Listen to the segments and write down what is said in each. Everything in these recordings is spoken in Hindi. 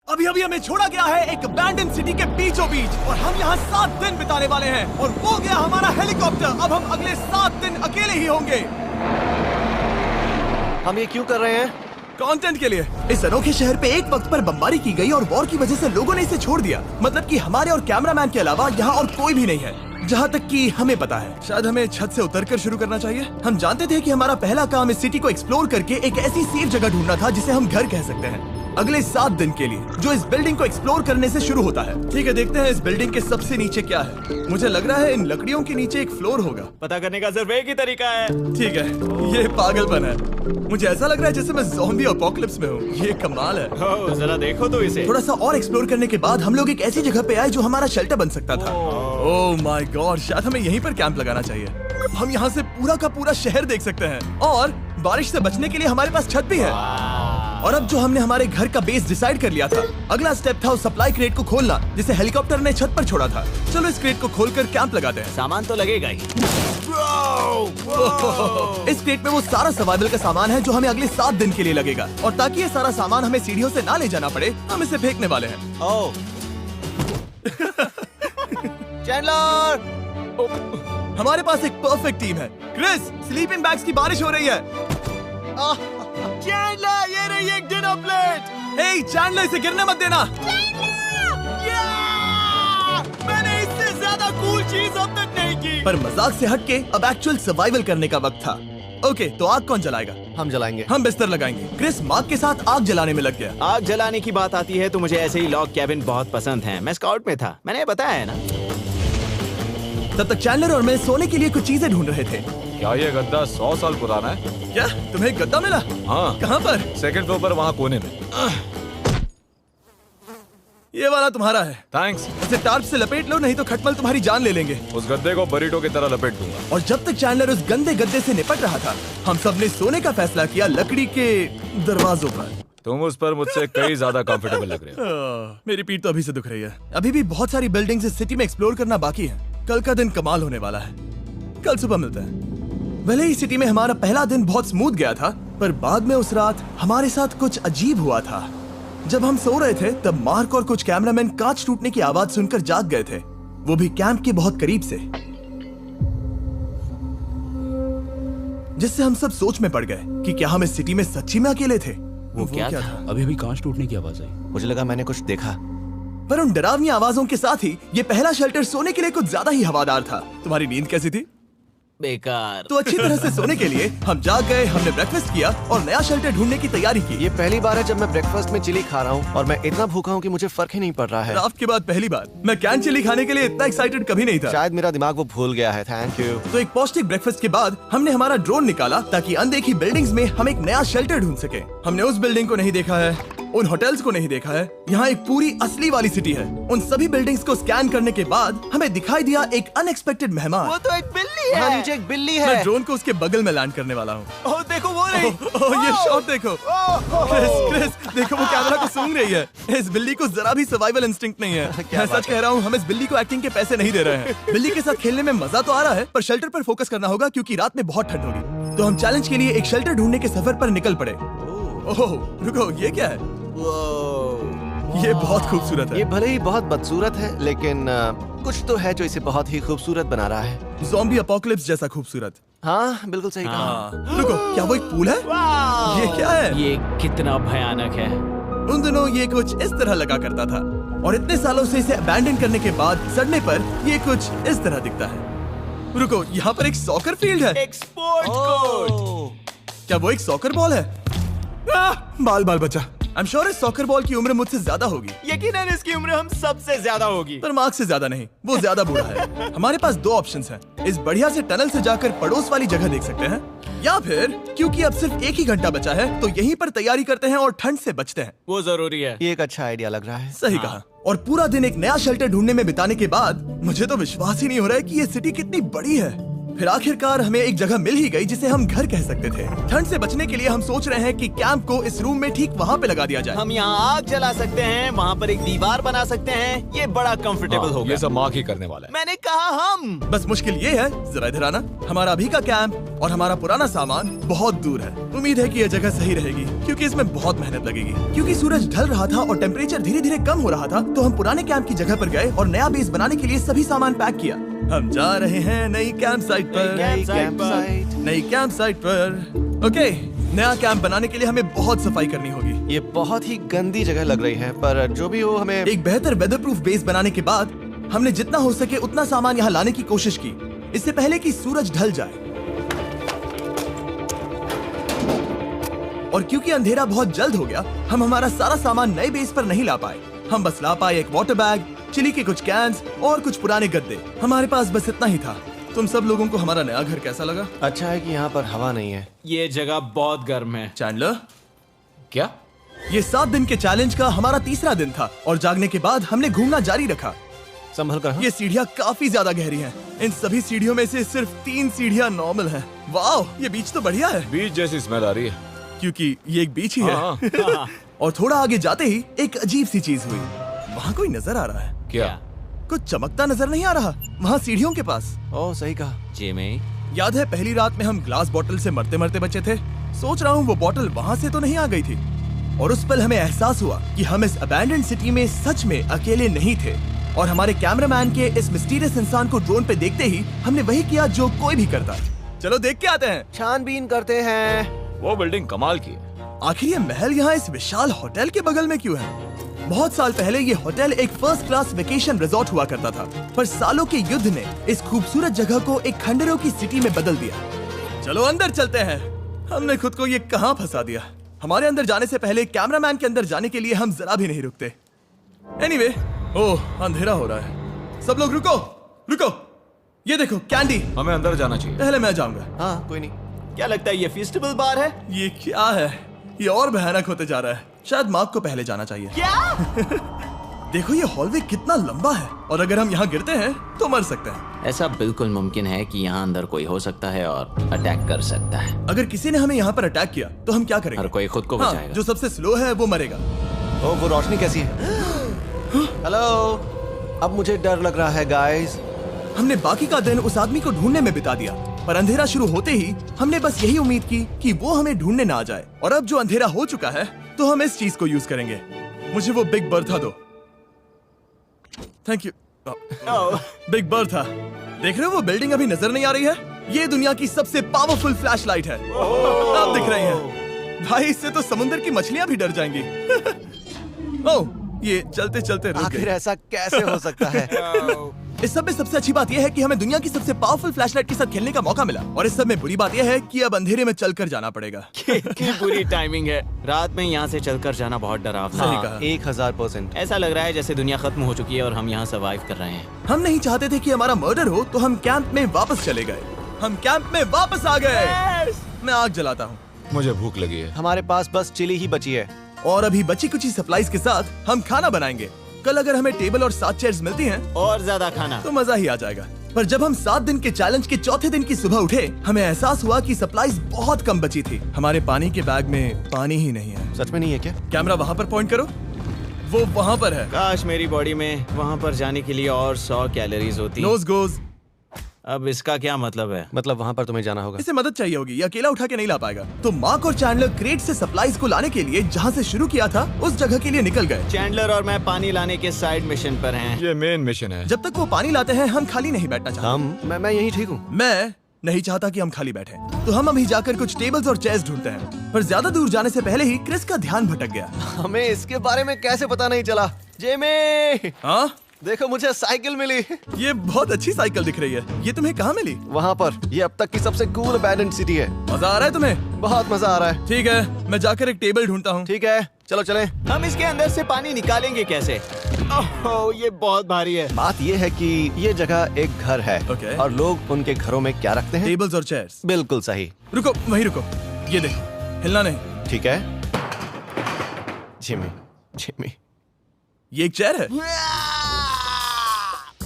अभी अभी हमें छोड़ा गया है एक अबैंडन सिटी के बीचों बीच और हम यहाँ 7 दिन बिताने वाले हैं और वो गया हमारा हेलीकॉप्टर। अब हम अगले 7 दिन अकेले ही होंगे। हम ये क्यों कर रहे हैं? कंटेंट के लिए। इस अनोखे शहर पे एक वक्त पर बमबारी की गई और वॉर की वजह से लोगों ने इसे छोड़ दिया। मतलब कि हमारे और कैमरामैन के अलावा यहाँ और कोई भी नहीं है, जहाँ तक कि हमें पता है। शायद हमें छत से उतरकर शुरू करना चाहिए। हम जानते थे कि हमारा पहला काम इस सिटी को एक्सप्लोर करके एक ऐसी सेफ जगह ढूंढना था जिसे हम घर कह सकते हैं, अगले 7 दिन के लिए, जो इस बिल्डिंग को एक्सप्लोर करने से शुरू होता है। ठीक है, देखते हैं इस बिल्डिंग के सबसे नीचे क्या है। मुझे लग रहा है इन लकड़ियों के नीचे एक फ्लोर होगा। पता करने का सिर्फ एक ही तरीका है। ठीक है, ये पागलपन है। मुझे ऐसा लग रहा है जैसे मैं ज़ॉम्बी अपोकलिप्स में हूँ। ये कमाल है। ओह, जरा देखो तो इसे। थोड़ा सा और एक्सप्लोर करने के बाद हम लोग एक ऐसी जगह पे आए जो हमारा शेल्टर बन सकता था। ओह माय गॉड, शायद हमें यहीं पर कैंप लगाना चाहिए। हम यहाँ से पूरा का पूरा शहर देख सकते हैं और बारिश से बचने के लिए हमारे पास छत भी है। और अब जो हमने हमारे घर का बेस डिसाइड कर लिया था, अगला स्टेप था उस सप्लाई क्रेट को खोलना जिसे हेलीकॉप्टर ने छत पर छोड़ा था। चलो इस क्रेट को खोलकर कैंप लगाते हैं। सामान तो लगेगा ही। इस क्रेट में वो सारा सर्वाइवल का सामान है जो हमें अगले 7 दिन के लिए लगेगा। और ताकि ये सारा सामान हमें सीढ़ियों से ना ले जाना पड़े, हम इसे फेंकने वाले हैं। ओह, चैंडलर! हमारे पास एक परफेक्ट टीम है। क्रिस, स्लीपिंग बैग्स की बारिश हो रही है। चैंडलर, ये रही एक डिनर प्लेट। हे चैंडलर, इसे गिरने मत देना। मैंने इससे ज्यादा कूल चीज अब तक नहीं की। पर मजाक से हटके अब एक्चुअल सर्वाइवल करने का वक्त था। ओके, तो आग कौन जलाएगा? हम जलाएंगे। हम बिस्तर लगाएंगे। क्रिस मार्क के साथ आग जलाने में लग गया। आग जलाने की बात आती है तो मुझे ऐसे ही लॉग कैबिन बहुत पसंद है। मैं स्काउट में था, मैंने बताया है ना। तब तक चैंडलर और मैं सोने के लिए कुछ चीजें ढूंढ रहे थे। क्या ये गद्दा 100 साल पुराना है? क्या तुम्हें एक गद्दा मिला? हाँ। कहाँ पर? सेकंड फ्लोर पर, वहाँ कोने में। ये वाला तुम्हारा है। थैंक्स। इसे टार्प से लपेट लो, नहीं तो खटमल तुम्हारी जान ले लेंगे। उस गद्दे को बरीटो की तरह लपेट दूंगा। और जब तक चैंडलर उस गंदे गद्दे से निपट रहा था, हम सब ने सोने का फैसला किया लकड़ी के दरवाजों पर। तुम उस पर मुझसे कई ज्यादा कंफर्टेबल लग रहे हो। मेरी पीठ तो अभी से दुख रही है। अभी भी बहुत सारी बिल्डिंग्स इस सिटी में एक्सप्लोर करना बाकी है। कल का दिन कमाल होने वाला है। कल सुबह मिलते हैं। भले ही सिटी में हमारा पहला दिन बहुत स्मूथ गया था, पर बाद में उस रात हमारे साथ कुछ अजीब हुआ था। जब हम सो रहे थे तब मार्क और कुछ कैमरामैन कांच टूटने की आवाज सुनकर जाग गए थे, वो भी कैंप के बहुत करीब से, जिससे हम सब सोच में पड़ गए कि क्या हम इस सिटी में सच्ची में अकेले थे। वो क्या था? अभी अभी कांच टूटने की आवाज आई। मुझे लगा मैंने कुछ देखा। पर उन डरावनी आवाजों के साथ ही ये पहला शेल्टर सोने के लिए कुछ ज्यादा ही हवादार था। तुम्हारी नींद कैसी थी? बेकार। तो अच्छी तरह से सोने के लिए हम जाग गए। हमने ब्रेकफास्ट किया और नया शेल्टर ढूंढने की तैयारी की। ये पहली बार है जब मैं ब्रेकफास्ट में चिली खा रहा हूँ और मैं इतना भूखा हूँ कि मुझे फर्क ही नहीं पड़ रहा है। ड्राफ्ट के बाद पहली बार। मैं कैन चिली खाने के लिए इतना एक्साइटेड कभी नहीं था। शायद मेरा दिमाग वो भूल गया है। Thank you. तो एक पौष्टिक ब्रेकफास्ट के बाद हमने हमारा ड्रोन निकाला ताकि अनदेखी बिल्डिंग्स में हम एक नया शेल्टर ढूंढ सके। हमने उस बिल्डिंग को नहीं देखा है, उन होटल्स को नहीं देखा है। यहाँ एक पूरी असली वाली सिटी है। उन सभी बिल्डिंग्स को स्कैन करने के बाद हमें दिखाई दिया एक अनएक्सपेक्टेड मेहमान। वो तो एक बिल्ली वहाँ है। नीचे एक बिल्ली मैं है। ड्रोन को उसके बगल में लैंड करने वाला हूँ। ओह, देखो वो रही। ये शॉट देखो। क्रिस, देखो वो कैमरा को सूंघ रही है। इस बिल्ली को जरा भी सर्वाइवल इंस्टिंक्ट नहीं है। मैं सच कह रहा हूँ, हम इस बिल्ली को एक्टिंग के पैसे नहीं दे रहे हैं। बिल्ली के साथ खेलने में मजा तो आ रहा है, पर शेल्टर पर फोकस करना होगा क्योंकि रात में बहुत ठंड होगी। तो हम चैलेंज के लिए एक शेल्टर ढूंढने के सफर पर निकल पड़े। ओह रुको, ये क्या है? ये बहुत खूबसूरत है। ये भले ही बहुत बदसूरत है, लेकिन कुछ तो है जो इसे बहुत ही खूबसूरत बना रहा है। ज़ॉम्बी अपोकलिप्स जैसा खूबसूरत। हाँ, बिल्कुल सही कहा। रुको, क्या वो एक पूल है? ये क्या है? ये कितना भयानक है। उन दिनों ये कुछ इस तरह लगा करता था और इतने सालों से इसे अबैंडन करने के बाद सड़ने पर ये कुछ इस तरह दिखता है। रुको, यहाँ पर एक सॉकर फील्ड है। एक स्पोर्ट्स कोर्ट। क्या वो एक सॉकर बॉल है? बाल बाल बचा। आई एम श्योर इस सॉकर बॉल की उम्र मुझसे ज्यादा होगी। यकीनन इसकी उम्र हम सबसे ज्यादा होगी। पर मार्क से ज्यादा नहीं, वो ज्यादा बूढ़ा है। हमारे पास 2 ऑप्शंस हैं। इस बढ़िया से टनल से जाकर पड़ोस वाली जगह देख सकते हैं, या फिर क्योंकि अब सिर्फ 1 ही घंटा बचा है तो यहीं पर तैयारी करते हैं और ठंड से बचते हैं। वो जरूरी है। ये एक अच्छा आइडिया लग रहा है। सही कहा। और पूरा दिन एक नया शेल्टर ढूंढने में बिताने के बाद मुझे तो विश्वास ही नहीं हो रहा है कि ये सिटी कितनी बड़ी है। फिर आखिरकार हमें एक जगह मिल ही गई जिसे हम घर कह सकते थे। ठंड से बचने के लिए हम सोच रहे हैं कि कैंप को इस रूम में ठीक वहाँ पे लगा दिया जाए। हम यहाँ आग जला सकते हैं, वहाँ पर एक दीवार बना सकते हैं। ये बड़ा कंफर्टेबल होगा। ये सब मार्क ही करने वाला है। मैंने कहा हम। बस मुश्किल ये है, जरा इधर आना, हमारा अभी का कैंप और हमारा पुराना सामान बहुत दूर है। उम्मीद है कि यह जगह सही रहेगी क्योंकि इसमें बहुत मेहनत लगेगी। क्योंकि सूरज ढल रहा था और टेम्परेचर धीरे धीरे कम हो रहा था, तो हम पुराने कैंप की जगह पर गए और नया बेस बनाने के लिए सभी सामान पैक किया। हम जा रहे हैं नई कैंप साइट पर। नई कैंप साइट पर। ओके, नया कैंप बनाने के लिए हमें बहुत सफाई करनी होगी। ये बहुत ही गंदी जगह लग रही है, पर जो भी हो हमें एक बेहतर वेदर प्रूफ बेस बनाने के बाद हमने जितना हो सके उतना सामान यहाँ लाने की कोशिश की, इससे पहले कि सूरज ढल जाए। और क्योंकि अंधेरा बहुत जल्द हो गया, हम हमारा सारा सामान नए बेस पर नहीं ला पाए। हम बस ला पाए एक वाटर बैग, चिली के कुछ कैंस और कुछ पुराने गद्दे। हमारे पास बस इतना ही था। तुम सब लोगों को हमारा नया घर कैसा लगा? अच्छा है कि यहाँ पर हवा नहीं है। ये जगह बहुत गर्म है। चैंडलर, क्या? ये 7 दिन के चैलेंज का हमारा तीसरा दिन था और जागने के बाद हमने घूमना जारी रखा। संभल कर। ये सीढ़ियाँ काफी ज्यादा गहरी हैं। इन सभी सीढ़ियों में से सिर्फ 3 सीढ़ियाँ नॉर्मल हैं। वाह, ये बीच तो बढ़िया है। बीच जैसी स्मेल आ रही है। क्योंकि ये एक बीच ही है। हाँ। और थोड़ा आगे जाते ही एक अजीब सी चीज हुई। वहाँ कोई नजर आ रहा है। क्या? कुछ चमकता नजर नहीं आ रहा वहाँ सीढ़ियों के पास। ओह, सही कहा। जिमी, याद है पहली रात में हम ग्लास बॉटल से मरते मरते बचे थे? सोच रहा हूँ वो बॉटल वहाँ से तो नहीं आ गई थी। और उस पल हमें एहसास हुआ कि हम इस अबैंडन्ड सिटी में सच में अकेले नहीं थे। और हमारे कैमरामैन के इस मिस्टीरियस इंसान को ड्रोन पे देखते ही हमने वही किया जो कोई भी करता। चलो देख के आते हैं। छानबीन करते हैं। वो बिल्डिंग कमाल की है। आखिर ये महल यहाँ इस विशाल होटल के बगल में क्यों है? बहुत साल पहले ये होटल एक फर्स्ट क्लास वेकेशन रिजॉर्ट हुआ करता था, पर सालों के युद्ध ने इस खूबसूरत जगह को एक खंडरों की सिटी में बदल दिया। चलो अंदर चलते हैं। हमने खुद को ये कहाँ फंसा दिया। हमारे अंदर जाने से पहले कैमरामैन के अंदर जाने के लिए हम जरा भी नहीं रुकते। एनीवे, ओह अंधेरा हो रहा है। सब लोग रुको, रुको। ये देखो कैंडी। हमें अंदर जाना चाहिए। पहले मैं जाऊंगा। हाँ, कोई नहीं। क्या लगता है ये फेस्टिवल बार है? ये क्या है? ये और भयानक होते जा रहा है। शायद मार्क को पहले जाना चाहिए। क्या? देखो ये हॉलवे कितना लंबा है और अगर हम यहाँ गिरते हैं तो मर सकते हैं। ऐसा बिल्कुल मुमकिन है कि यहाँ अंदर कोई हो सकता है और अटैक कर सकता है। अगर किसी ने हमें यहाँ पर अटैक किया तो हम क्या करेंगे? हर कोई खुद को हाँ, बचाएगा। जो सबसे स्लो है वो मरेगा। ओह, वो रोशनी कैसी है? हेलो, अब मुझे डर लग रहा है गाइस। हमने बाकी का दिन उस आदमी को ढूंढने में बिता दिया, पर अंधेरा शुरू होते ही हमने बस यही उम्मीद की कि वो हमें ढूंढने ना आ जाए। और अब जो अंधेरा हो चुका है तो हम इस चीज को यूज करेंगे। मुझे वो बिग बर्था दो। Thank you. Big Bertha. देख रहे हो वो बिल्डिंग अभी नजर नहीं आ रही है? ये दुनिया की सबसे पावरफुल फ्लैशलाइट है। आप दिख रही हैं। भाई इससे तो समुद्र की मछलियां भी डर जाएंगी। ओह, ये चलते चलते रुक आखिर गई। ऐसा कैसे हो सकता है? इस सब में सबसे अच्छी बात यह है कि हमें दुनिया की सबसे पावरफुल फ्लैशलाइट के साथ खेलने का मौका मिला। और इस सब में बुरी बात यह है कि अब अंधेरे में चलकर जाना पड़ेगा। कितनी बुरी टाइमिंग है। रात में यहाँ से चलकर जाना बहुत डरावना सही है। कहा। 1000%। ऐसा लग रहा है जैसे दुनिया खत्म हो चुकी है और हम यहाँ सर्वाइव कर रहे हैं। हम नहीं चाहते थे कि हमारा मर्डर हो, तो हम कैंप में वापस चले गए। हम कैंप में वापस आ गए। मैं आग जलाता हूँ। मुझे भूख लगी है। हमारे पास बस चिली ही बची है। और अभी बची कुछ सप्लाईज के साथ हम खाना बनाएंगे। कल अगर हमें टेबल और 7 चेयर्स मिलती हैं और ज्यादा खाना तो मजा ही आ जाएगा। पर जब हम 7 दिन के चैलेंज के चौथे दिन की सुबह उठे, हमें एहसास हुआ कि सप्लाईज बहुत कम बची थी। हमारे पानी के बैग में पानी ही नहीं है। सच में नहीं है क्या? कैमरा वहाँ पर पॉइंट करो। वो वहाँ पर है। काश मेरी बॉडी में वहाँ पर जाने के लिए और 100 कैलोरीज होती। नोज गोज। अब इसका क्या मतलब है? मतलब वहाँ पर तुम्हें जाना होगा। इसे मदद चाहिए होगी, ये अकेला उठा के नहीं ला पाएगा। तो मार्क और चैंडलर क्रेट से सप्लाईज को लाने के लिए जहाँ से शुरू किया था उस जगह के लिए निकल गए। चैंडलर और मैं पानी लाने के साइड मिशन पर हैं। ये मेन मिशन है। जब तक वो पानी लाते हैं हम खाली नहीं बैठना चाहते। मैं यही ठीक हूँ। मैं नहीं चाहता कि हम खाली बैठे, तो हम अभी जाकर कुछ टेबल्स और चेयर्स ढूंढते हैं। पर ज्यादा दूर जाने से पहले ही क्रिस का ध्यान भटक गया। हमें इसके बारे में कैसे पता नहीं चला? जेमी, हाँ, देखो मुझे साइकिल मिली। ये बहुत अच्छी साइकिल दिख रही है। ये तुम्हें कहाँ मिली? वहाँ पर। ये अब तक की सबसे कूल अबैंडन्ड सिटी है। मजा आ रहा है तुम्हें? बहुत मजा आ रहा है। ठीक है, मैं जाकर एक टेबल ढूंढता हूँ। ठीक है, चलो चलें। हम इसके अंदर से पानी निकालेंगे कैसे? ओह, ये बहुत भारी है। बात ये है कि ये जगह एक घर है। Okay. और लोग उनके घरों में क्या रखते हैं? टेबल्स और चेयर्स। बिल्कुल सही। रुको, वहीं रुको। ये देखो, हिलना नहीं। ठीक है। Jimmy, Jimmy. ये एक चेयर है।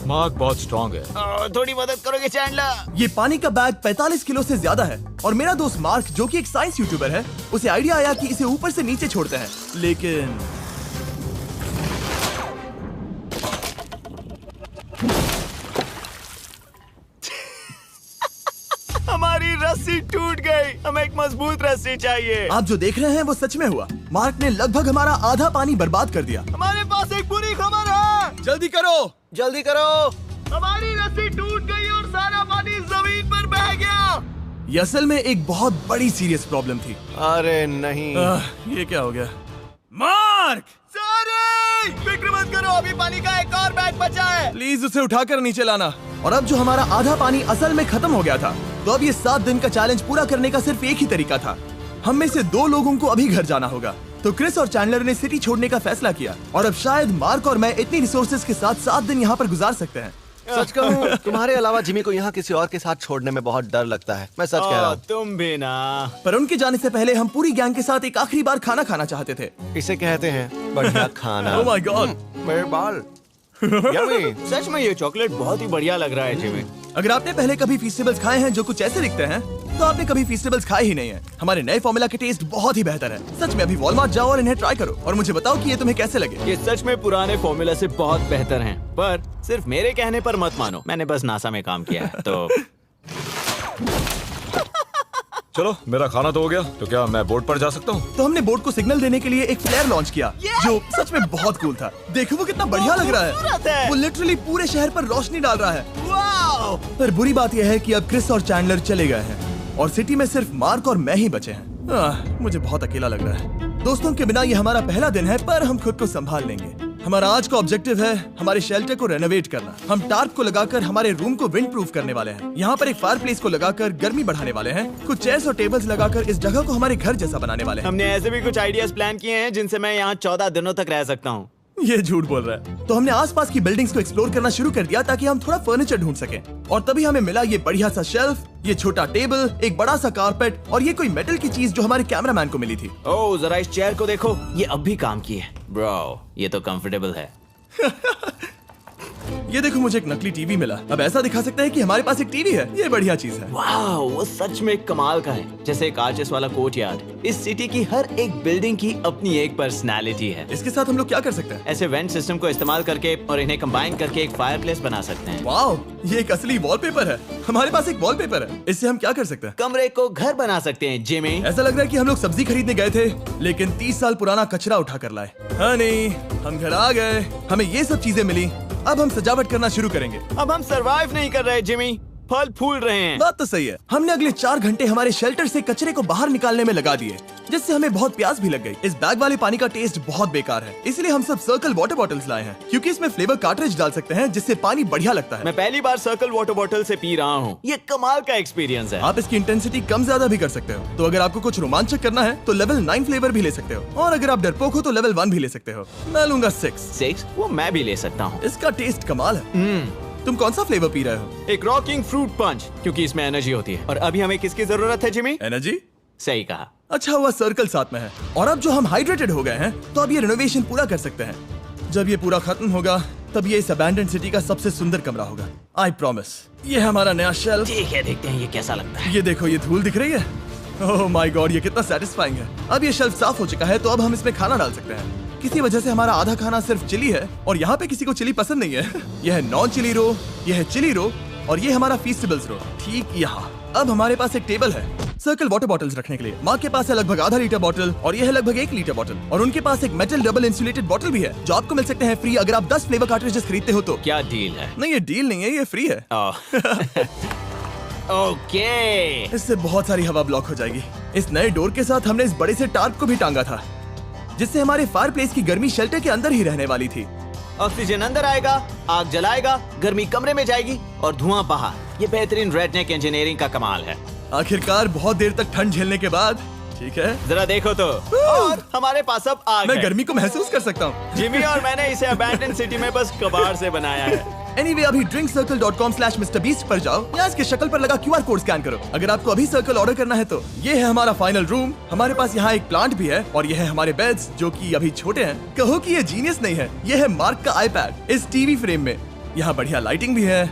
मार्क बहुत स्ट्रांग है। थोड़ी मदद करोगे चैंडलर? ये पानी का बैग 45 किलो से ज्यादा है और मेरा दोस्त मार्क जो कि एक साइंस यूट्यूबर है, उसे आइडिया आया कि इसे ऊपर से नीचे छोड़ते हैं, लेकिन हमारी रस्सी टूट गई। हमें एक मजबूत रस्सी चाहिए। आप जो देख रहे हैं वो सच में हुआ। मार्क ने लगभग हमारा आधा पानी बर्बाद कर दिया। हमारे पास एक बुरी खबर है। जल्दी करो। जल्दी करो। हमारी रस्सी टूट गई और सारा पानी जमीन पर बह गया। ये असल में एक बहुत बड़ी सीरियस प्रॉब्लम थी। अरे नहीं। ये क्या हो गया? मार्क! सॉरी! फिक्र मत करो, अभी पानी का एक और बैग बचा है। प्लीज उसे उठाकर नीचे लाना। और अब जो हमारा आधा पानी असल में खत्म हो गया था, तो अब ये 7 दिन का चैलेंज पूरा करने का सिर्फ एक ही तरीका था। हम में से 2 लोगों को अभी घर जाना होगा। तो क्रिस और चैंडलर ने सिटी छोड़ने का फैसला किया और अब शायद मार्क और मैं इतनी रिसोर्सेज के साथ 7 दिन यहाँ पर गुजार सकते हैं। सच कहूँ, तुम्हारे अलावा जिमी को यहाँ किसी और के साथ छोड़ने में बहुत डर लगता है। मैं सच कह रहा हूँ। तुम भी ना। पर उनके जाने से पहले हम पूरी गैंग के साथ एक आखिरी बार खाना खाना चाहते थे। इसे कहते हैं बढ़िया खाना। Oh my God! मेरे बाल। यम्मी। सच में ये चॉकलेट बहुत ही बढ़िया लग रहा है जिमी। अगर आपने पहले कभी फीस्टेबल्स खाए हैं जो कुछ ऐसे दिखते हैं, तो आपने कभी फीस्टेबल्स खाए ही नहीं है। हमारे नए फॉर्मूला के टेस्ट बहुत ही बेहतर है। सच में अभी वॉलमार्ट जाओ और इन्हें ट्राई करो और मुझे बताओ कि ये तुम्हें कैसे लगे। ये सच में पुराने फॉर्मूला से बहुत बेहतर हैं, पर सिर्फ मेरे कहने पर मत मानो। मैंने बस नासा में काम किया है तो। चलो मेरा खाना तो हो गया, तो क्या मैं बोट पर जा सकता हूँ? तो हमने बोट को सिग्नल देने के लिए एक फ्लेयर लॉन्च किया, जो सच में बहुत कूल था। देखो वो कितना बढ़िया लग रहा खूबसूरत है। है। वो लिटरली पूरे शहर पर रोशनी डाल रहा है। वाओ! पर बुरी बात यह है कि अब क्रिस और चैंडलर चले गए हैं और सिटी में सिर्फ मार्क और मैं ही बचे हैं। मुझे बहुत अकेला लग रहा है। दोस्तों के बिना ये हमारा पहला दिन है, पर हम खुद को संभाल लेंगे। हमारा आज का ऑब्जेक्टिव है हमारे शेल्टर को रेनोवेट करना। हम टार्प को लगाकर हमारे रूम को विंड प्रूफ करने वाले हैं। यहाँ पर एक फायर प्लेस को लगाकर गर्मी बढ़ाने वाले हैं। कुछ चेयर्स और टेबल्स लगाकर इस जगह को हमारे घर जैसा बनाने वाले हैं। हमने ऐसे भी कुछ आइडियाज प्लान किए हैं जिनसे मैं यहाँ 14 दिनों तक रह सकता हूँ। ये झूठ बोल रहा है। तो हमने आसपास की बिल्डिंग्स को एक्सप्लोर करना शुरू कर दिया ताकि हम थोड़ा फर्नीचर ढूंढ सकें। और तभी हमें मिला ये बढ़िया सा शेल्फ, ये छोटा टेबल, एक बड़ा सा कारपेट और ये कोई मेटल की चीज जो हमारे कैमरामैन को मिली थी। ओह, जरा इस चेयर को देखो, ये अब भी काम की है। ब्रो, ये तो कंफर्टेबल है। ये देखो, मुझे एक नकली टीवी मिला। अब ऐसा दिखा सकते हैं कि हमारे पास एक टीवी है। ये बढ़िया चीज है। वाओ, वो सच में कमाल का है। जैसे एक आर्चेस वाला कोर्टयार्ड। इस सिटी की हर एक बिल्डिंग की अपनी एक पर्सनालिटी है। इसके साथ हम लोग क्या कर सकते हैं? ऐसे वेंट सिस्टम को इस्तेमाल करके और इन्हें कंबाइन करके एक फायरप्लेस बना सकते हैं। वाओ, ये एक असली वॉलपेपर है। हमारे पास एक वॉलपेपर है। इससे हम क्या कर सकते हैं? कमरे को घर बना सकते हैं जिमी। ऐसा लग रहा है कि हम लोग सब्जी खरीदने गए थे, लेकिन 30 साल पुराना कचरा उठा कर लाए। हाँ नहीं, हम घर आ गए, हमें ये सब चीजें मिली। अब हम सजावट करना शुरू करेंगे। अब हम सरवाइव नहीं कर रहे जिमी, फल फूल रहे हैं। बात तो सही है। हमने अगले 4 घंटे हमारे शेल्टर से कचरे को बाहर निकालने में लगा दिए, जिससे हमें बहुत प्यास भी लग गई। इस बैग वाले पानी का टेस्ट बहुत बेकार है, इसलिए हम सब सर्कल वाटर बॉटल्स लाए हैं, क्योंकि इसमें फ्लेवर कार्ट्रिज डाल सकते हैं, जिससे पानी बढ़िया लगता है। मैं पहली बार सर्कल वाटर बॉटल से पी रहा हूँ। ये कमाल का एक्सपीरियंस है। आप इसकी इंटेंसिटी कम ज्यादा भी कर सकते हो। तो अगर आपको कुछ रोमांचक करना है तो लेवल 9 फ्लेवर भी ले सकते हो, और अगर आप डरपोक हो तो लेवल 1 भी ले सकते हो। मैं लूंगा 6। वो मैं भी ले सकता हूँ। इसका टेस्ट कमाल है। तुम कौन सा फ्लेवर पी रहे हो? एक रॉकिंग फ्रूट पंच, क्योंकि इसमें एनर्जी होती है। और अभी हमें किसकी जरूरत है जिमी? एनर्जी? सही कहा। अच्छा हुआ सर्कल साथ में है। और अब जो हम हाइड्रेटेड हो गए हैं, तो अब ये रिनोवेशन पूरा कर सकते हैं। जब ये पूरा खत्म होगा, तब ये इस अबैंडन सिटी का सबसे सुंदर कमरा होगा। I promise. ये है हमारा नया शेल्फ। ठीक है, देखते हैं ये कैसा लगता है। ये देखो, ये धूल दिख रही है। ओह माय गॉड, ये कितना सेटिस्फाइंग है। अब ये शेल्फ साफ हो चुका है, तो अब हम इसमें खाना डाल सकते हैं। किसी वजह से हमारा आधा खाना सिर्फ चिली है, और यहाँ पे किसी को चिली पसंद नहीं है। यह है नॉन चिली रो, यह है चिली रो, और ये हमारा फीस्टेबल्स रो ठीक यहाँ। अब हमारे पास एक टेबल है सर्कल वाटर बॉटल्स रखने के लिए। माँ के पास है लगभग आधा लीटर बॉटल, और यह है लगभग 1 लीटर बॉटल, और उनके पास एक मेटल डबल इंसुलेटेड बॉटल भी है, जो आपको मिल सकते हैं फ्री अगर आप 10 फ्लेवर कार्ट्रिजेस खरीदते हो तो। क्या डील है? नहीं, ये डील नहीं है, ये फ्री है। ओके। इससे बहुत सारी हवा ब्लॉक हो जाएगी। इस नए डोर के साथ हमने इस बड़े से टार्प को भी टांगा था, जिससे हमारे फायर प्लेस की गर्मी शेल्टर के अंदर ही रहने वाली थी। ऑक्सीजन अंदर आएगा, आग जलाएगा, गर्मी कमरे में जाएगी और धुआं बाहर। ये बेहतरीन रेडनेक इंजीनियरिंग का कमाल है। आखिरकार बहुत देर तक ठंड झेलने के बाद, ठीक है, जरा देखो तो। और हमारे पास अब आग मैं है। गर्मी को महसूस कर सकता हूँ। जिमी और मैंने इसे अबैंडन सिटी में बस कबाड़ से बनाया है। Anyway, अभी drinkcircle.com/MrBeast पर जाओ, या इसके शक्ल पर लगा QR कोड स्कैन करो। अगर आपको अभी सर्कल ऑर्डर करना है तो ये है हमारा फाइनल रूम। हमारे पास यहाँ एक प्लांट भी है, और ये है हमारे बेड्स, जो कि अभी छोटे हैं। कहो कि ये जीनियस नहीं है, ये है मार्क का iPad इस टीवी फ्रेम में। यहाँ बढ़िया लाइटिंग भी है,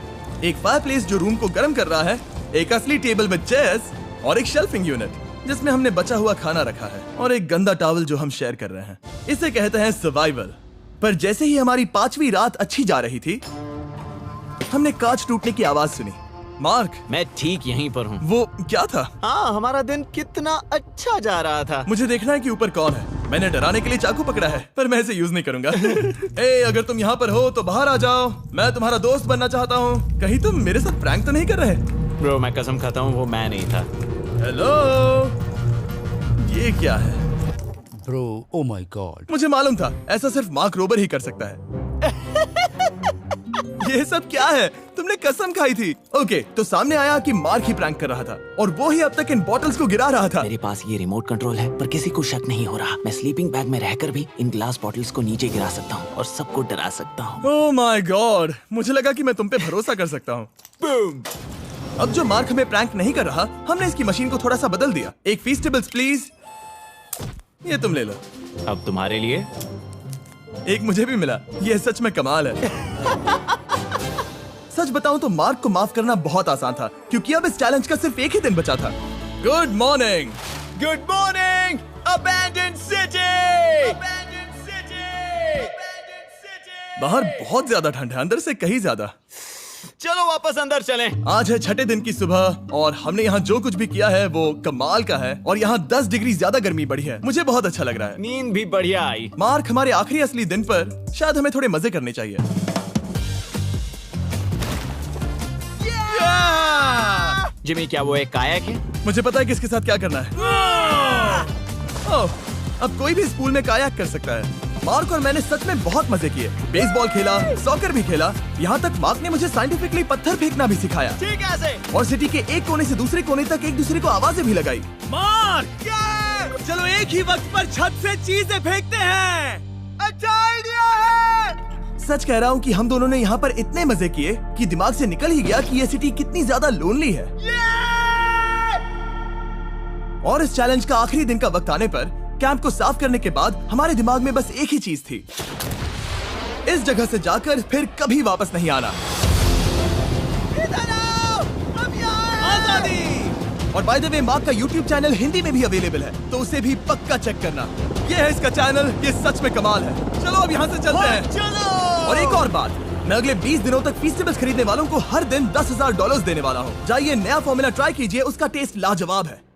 एक फायरप्लेस जो रूम को गर्म कर रहा है, एक असली टेबल विद चेयर्स और एक शेल्फिंग यूनिट जिसमें हमने बचा हुआ खाना रखा है और एक गंदा टॉवल जो हम शेयर कर रहे हैं। इसे कहते हैं सर्वाइवल। पर जैसे ही हमारी 5वीं रात अच्छी जा रही थी, हमने कांच टूटने की आवाज सुनी। मार्क, मैं ठीक यहीं पर हूँ। वो क्या था? हाँ, हमारा दिन कितना अच्छा जा रहा था। मुझे देखना है कि ऊपर कौन है। मैंने डराने के लिए चाकू पकड़ा है, पर मैं इसे यूज नहीं करूंगा। ए, अगर तुम यहाँ पर हो तो बाहर आ जाओ, मैं तुम्हारा दोस्त बनना चाहता हूँ। कहीं तुम मेरे साथ प्रैंक तो नहीं कर रहे? ब्रो, मैं कसम खाता हूँ वो मैं नहीं था। हेलो, ये क्या है? Bro, oh my God. मुझे मालूम था ऐसा सिर्फ मार्क रोबर ही कर सकता है। ये सब क्या है? तुमने कसम खाई थी। ओके, तो सामने आया कि मार्क ही प्रैंक कर रहा था और वो ही अब तक इन बॉटल्स को गिरा रहा था। मेरे पास ये रिमोट कंट्रोल है, पर किसी को शक नहीं हो रहा। मैं स्लीपिंग बैग में रहकर भी इन ग्लास बॉटल्स को नीचे गिरा सकता हूँ और सबको डरा सकता हूँ। ओह माय गॉड, मुझे लगा कि मैं तुम पे भरोसा कर सकता हूँ। अब जो मार्क हमें प्रैंक नहीं कर रहा, हमने इसकी मशीन को थोड़ा सा बदल दिया। एक फीस्टेबल्स प्लीज, ये तुम ले लो। अब तुम्हारे लिए एक मुझे भी मिला। ये सच में कमाल है। सच बताऊं तो मार्क को माफ करना बहुत आसान था, क्योंकि अब इस चैलेंज का सिर्फ एक ही दिन बचा था। Good morning, good morning, abandoned city. बाहर बहुत ज्यादा ठंड है, अंदर से कहीं ज्यादा। चलो वापस अंदर चलें। आज है 6ठे दिन की सुबह और हमने यहाँ जो कुछ भी किया है वो कमाल का है और यहाँ 10 डिग्री ज्यादा गर्मी बढ़ी है। मुझे बहुत अच्छा लग रहा है। नींद भी बढ़िया आई। मार्क, हमारे आखिरी असली दिन पर शायद हमें थोड़े मजे करने चाहिए। जिमी, क्या वो एक कायाक है? मुझे पता है किसके साथ क्या करना है। ओह, अब कोई भी इस पूल में कायाक कर सकता है। मार्क और मैंने सच में बहुत मजे किए। बेसबॉल खेला, सॉकर भी खेला, यहाँ तक मार्क ने मुझे साइंटिफिकली पत्थर फेंकना भी सिखाया। ठीक है। और सिटी के एक कोने से दूसरे कोने तक एक दूसरे को आवाजें भी लगाई। मार्क, चलो एक ही वक्त पर छत से चीजें फेंकते हैं। अच्छा आइडिया है। सच कह रहा हूँ कि हम दोनों ने यहाँ पर इतने मजे किए कि दिमाग से निकल ही गया कि ये सिटी कितनी ज्यादा लोनली है। और इस चैलेंज का आखिरी दिन का वक्त आने पर कैंप को साफ करने के बाद हमारे दिमाग में बस एक ही चीज थी, इस जगह से जाकर फिर कभी वापस नहीं आना। आजादी। और बाय द वे, मार्क का YouTube चैनल हिंदी में भी अवेलेबल है, तो उसे भी पक्का चेक करना। ये है इसका चैनल, ये सच में कमाल है। चलो अब यहाँ से चलते हैं। चलो। और एक और बात, मैं अगले 20 दिनों तक फीस्टेबल्स खरीदने वालों को हर दिन $10,000 देने वाला हूँ। जाइए, नया फॉर्मूला ट्राई कीजिए, उसका टेस्ट लाजवाब है।